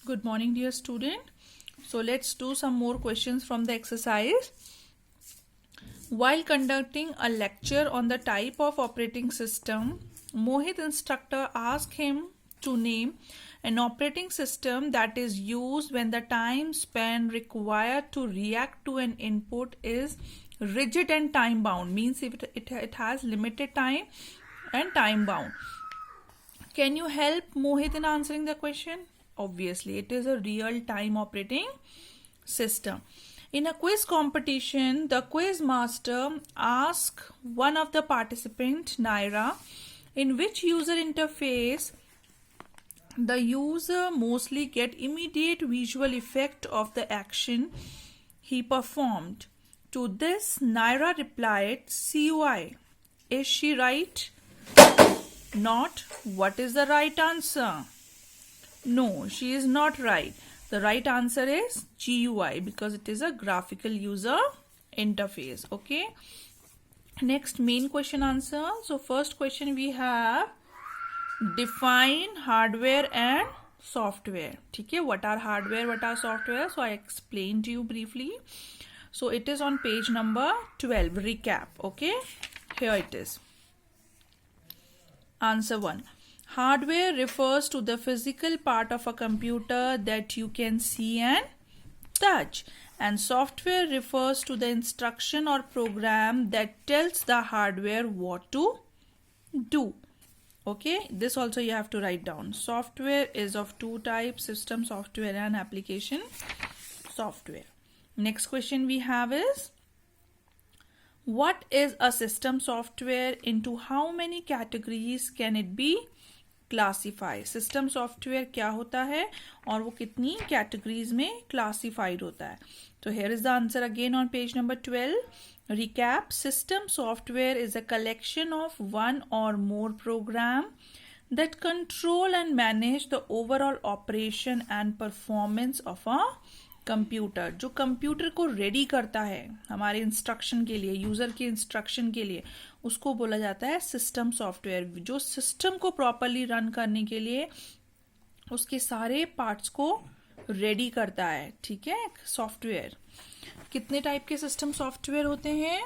Good morning, dear student. So let's do some more questions from the exercise. While conducting a lecture on the type of operating system, Mohit instructor asked him to name an operating system that is used when the time span required to react to an input is rigid and time bound. Means if it has limited time and time bound. Can you help Mohit in answering the question? Obviously, it is a real-time operating system. In a quiz competition, the quiz master asked one of the participants, Naira, in which user interface the user mostly get immediate visual effect of the action he performed. To this, Naira replied, CUI. Is she right? Not. What is the right answer? No, she is not right. The right answer is GUI because it is a graphical user interface. Okay. Next, main question answer. So first question we have define hardware and software. Okay. What are hardware? What are software? So I explained to you briefly. So it is on page number 12. Recap. Okay. Here it is. Answer 1. Hardware refers to the physical part of a computer that you can see and touch. And software refers to the instruction or program that tells the hardware what to do. Okay, this also you have to write down. Software is of two types, system software and application software. Next question we have is, what is a system software? Into how many categories can it be classify? System software क्या होता है और वो कितनी categories में classified होता है? तो here is the answer again on page number 12. Recap. System software is a collection of one और मोर programme that control and manage the overall operation and performance of a computer. जो computer को ready करता है हमारे instruction के लिए, user के instruction के लिए, उसको बोला जाता है सिस्टम सॉफ्टवेयर. जो सिस्टम को प्रॉपरली रन करने के लिए उसके सारे पार्ट्स को रेडी करता है. ठीक है. सॉफ्टवेयर कितने टाइप के सिस्टम सॉफ्टवेयर होते हैं?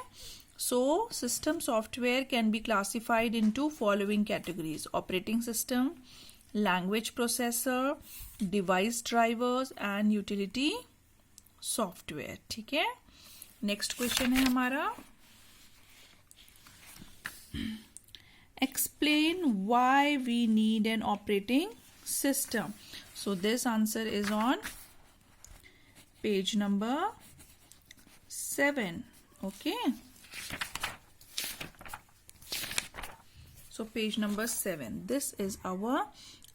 So system software can be classified into following categories: operating system, language processor, device drivers and utility software. ठीक है. नेक्स्ट क्वेश्चन है हमारा, explain why we need an operating system. So this answer is on page number 7. Okay. So page number 7. This is our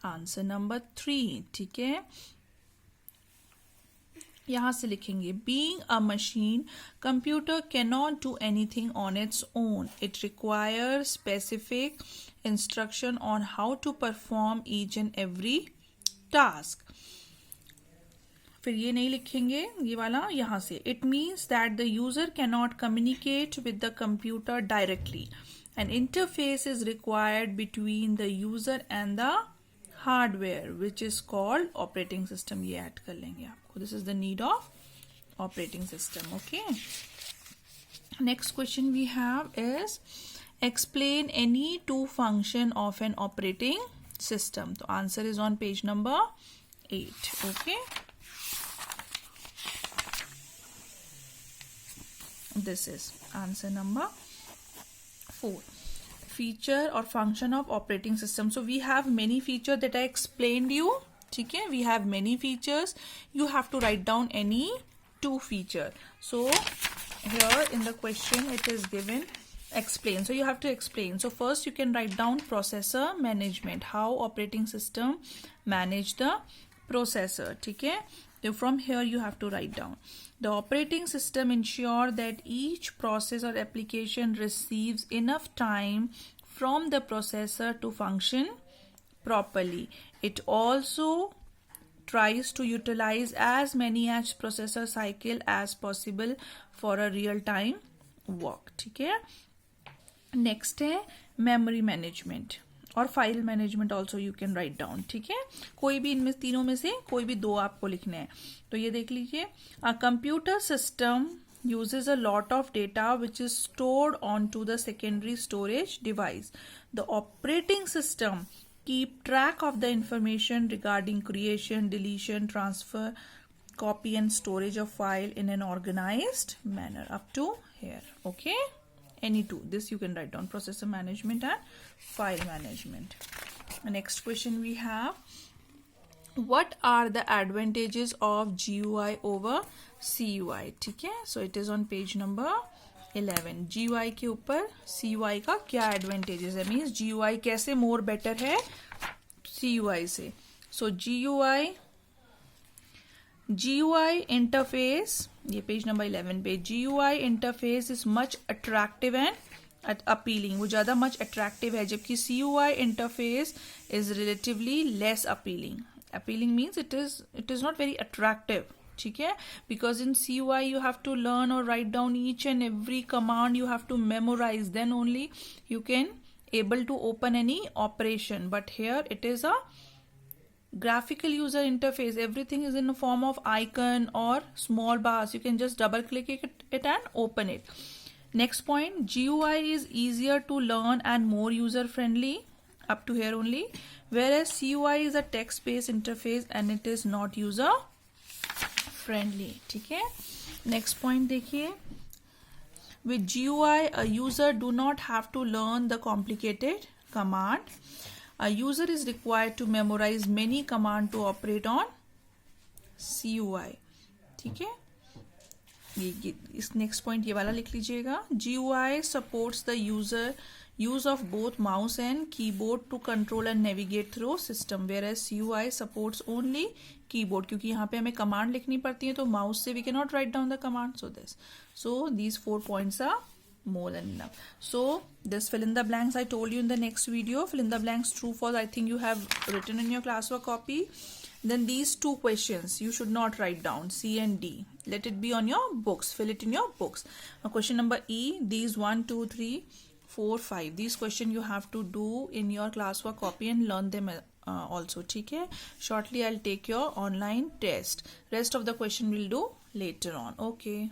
answer number 3. ठीक है. यहां से लिखेंगे, being a machine, computer cannot do anything on its own. It requires specific instruction on how to perform each and every task. फिर ये नहीं लिखेंगे, ये वाला यहां से. It means that the user cannot communicate with the computer directly. An interface is required between the user and the hardware, which is called operating system. ये add कर लेंगे आपको. This is the need of operating system. Okay. Next question we have is, explain any two function of an operating system. तो answer is on page number 8. Okay. This is answer number 4. Feature or function of operating system. So we have many features that I explained you. ठीक है. We have many features. You have to write down any two feature. So here in the question it is given explain. So you have to explain. So first you can write down processor management. How operating system manage the processor. ठीक है. So from here you have to write down, the operating system ensure that each process or application receives enough time from the processor to function properly. It also tries to utilize as many as processor cycle as possible for a real time work. ठीक है. Next है memory management. और file management also you can write down, ठीक है। कोई भी इनमें तीनों में से कोई भी 2 आपको लिखने हैं। तो ये देख लीजिए, a computer system uses a lot of data which is stored onto the secondary storage device. The operating system keep track of the information regarding creation, deletion, transfer, copy and storage of file in an organized manner. Up to here, okay? Any two. This you can write down, processor management and file management. The next question we have, what are the advantages of GUI over CUI? ठीक है, so it is on page number 11. GUI के ऊपर CUI का क्या advantages है, means GUI कैसे more better है CUI से. So GUI interface, ये पेज नंबर 11 पे, GUI interface is much attractive and appealing. वो ज़्यादा much attractive है, जबकि CUI interface is relatively less appealing. Appealing means it is not very attractive, ठीक है, because in CUI you have to learn or write down each and every command, you have to memorize, then only you can able to open any operation. But here it is a graphical user interface, everything is in the form of icon or small bars, you can just double click it and open it. Next point, GUI is easier to learn and more user friendly, up to here only, whereas CUI is a text based interface and it is not user friendly, ठीक है। Next point देखिए, with GUI a user do not have to learn the complicated command. A user is required to memorize many command to operate on CUI, ठीक है। ये इस next point ये वाला लिख लीजिएगा, GUI supports the user use of both mouse and keyboard to control and navigate through system, whereas CUI supports only keyboard, क्योंकि यहाँ पे हमें command लिखनी पड़ती है, तो mouse से we cannot write down the command. So these 4 points are more than enough. So this fill in the blanks I told you in the next video. Fill in the blanks true false I think you have written in your classwork copy. Then these 2 questions you should not write down, C and D. Let it be on your books. Fill it in your books. Now question number E, these 1, 2, 3, 4, 5. These questions you have to do in your classwork copy and learn them also. ठीक है. Shortly I'll take your online test. Rest of the question we'll do later on. Okay.